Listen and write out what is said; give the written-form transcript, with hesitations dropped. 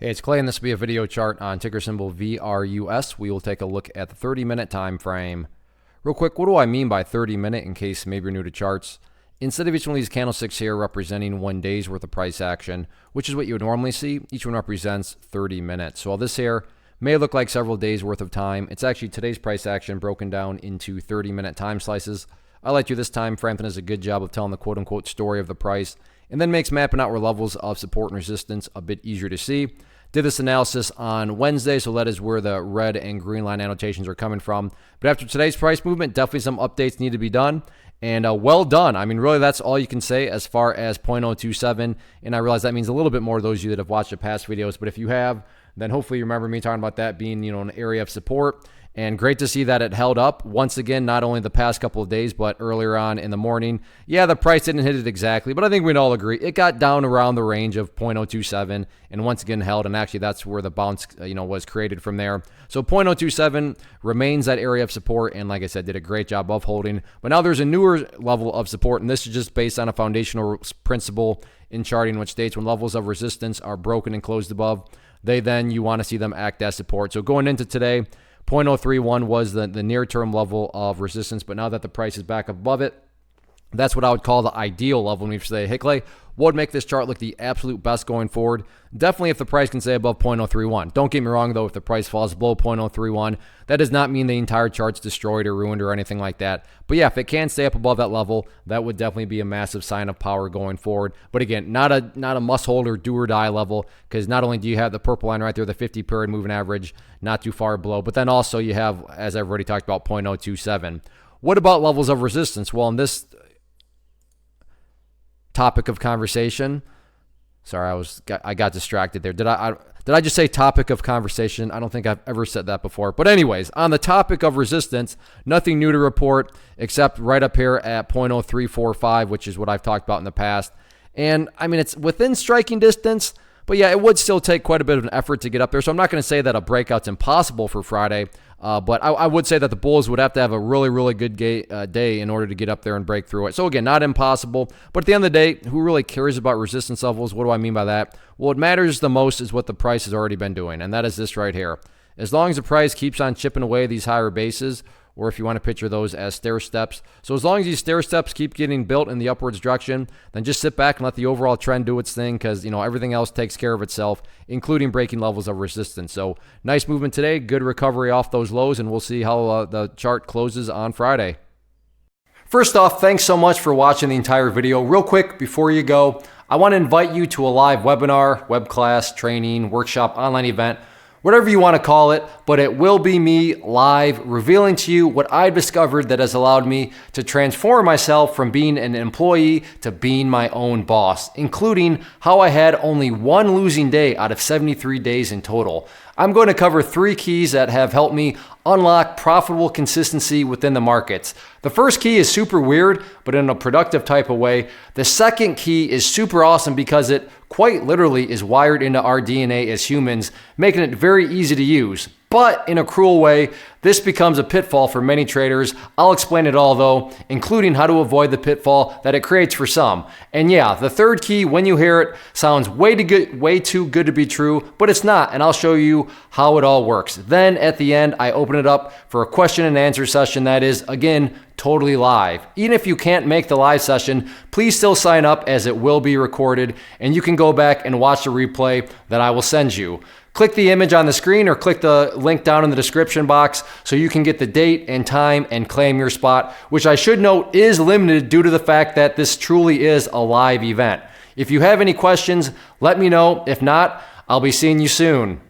Hey, it's Clay, and this will be a video chart on ticker symbol VRUS. We will take a look at the 30-minute time frame. Real quick, what do I mean by 30-minute in case maybe you're new to charts? Instead of each one of these candlesticks here representing 1 day's worth of price action, which is what you would normally see, each one represents 30 minutes. So while this here may look like several days worth of time, it's actually today's price action broken down into 30-minute time slices. I like to this time frame that does a good job of telling the quote-unquote story of the price, and then makes mapping out where levels of support and resistance a bit easier to see. Did this analysis on Wednesday, so that is where the red and green line annotations are coming from. But after today's price movement, definitely some updates need to be done. And well done. I mean, really, that's all you can say as far as 0.027. And I realize that means a little bit more to those of you that have watched the past videos. But if you have, then hopefully you remember me talking about that being, an area of support. And great to see that it held up once again, not only the past couple of days, but earlier on in the morning. Yeah, the price didn't hit it exactly, but I think we'd all agree it got down around the range of 0.027 and once again held. And actually, that's where the bounce, was created from there. So 0.027 remains that area of support. And like I said, did a great job of holding. But now there's a newer level of support. And this is just based on a foundational principle in charting, which states when levels of resistance are broken and closed above, you want to see them act as support. So going into today, 0.031 was the near-term level of resistance, but now that the price is back above it, that's what I would call the ideal level. When we say, hey, Clay, what would make this chart look the absolute best going forward? Definitely if the price can stay above 0.031. Don't get me wrong, though, if the price falls below 0.031, that does not mean the entire chart's destroyed or ruined or anything like that. But yeah, if it can stay up above that level, that would definitely be a massive sign of power going forward. But again, not a must-hold or do-or-die level, because not only do you have the purple line right there, the 50-period moving average, not too far below, but then also you have, as I've already talked about, 0.027. What about levels of resistance? Well, in this topic of conversation, sorry, I got distracted there. Did I just say topic of conversation? I don't think I've ever said that before. But anyways, on the topic of resistance, nothing new to report except right up here at 0.0345, which is what I've talked about in the past. And I mean, it's within striking distance, but yeah, it would still take quite a bit of an effort to get up there. So I'm not going to say that a breakout's impossible for Friday, but I would say that the bulls would have to have a really, really good day in order to get up there and break through it. So again, not impossible, but at the end of the day, who really cares about resistance levels? What do I mean by that? Well, what matters the most is what the price has already been doing, and that is this right here. As long as the price keeps on chipping away these higher bases, or if you want to picture those as stair steps. So as long as these stair steps keep getting built in the upwards direction, then just sit back and let the overall trend do its thing, because everything else takes care of itself, including breaking levels of resistance. So nice movement today, good recovery off those lows, and we'll see how the chart closes on Friday. First off, thanks so much for watching the entire video. Real quick, before you go, I want to invite you to a live webinar, web class, training, workshop, online event, whatever you want to call it, but it will be me live revealing to you what I've discovered that has allowed me to transform myself from being an employee to being my own boss, including how I had only one losing day out of 73 days in total. I'm going to cover 3 keys that have helped me unlock profitable consistency within the markets. The first key is super weird, but in a productive type of way. The second key is super awesome because it quite literally is wired into our DNA as humans, making it very easy to use. But in a cruel way, this becomes a pitfall for many traders. I'll explain it all though, including how to avoid the pitfall that it creates for some. And yeah, the third key, when you hear it, sounds way too good to be true, but it's not, and I'll show you how it all works. Then at the end, I open it up for a question and answer session that is, again, totally live. Even if you can't make the live session, please still sign up as it will be recorded, and you can go back and watch the replay that I will send you. Click the image on the screen or click the link down in the description box so you can get the date and time and claim your spot, which I should note is limited due to the fact that this truly is a live event. If you have any questions, let me know. If not, I'll be seeing you soon.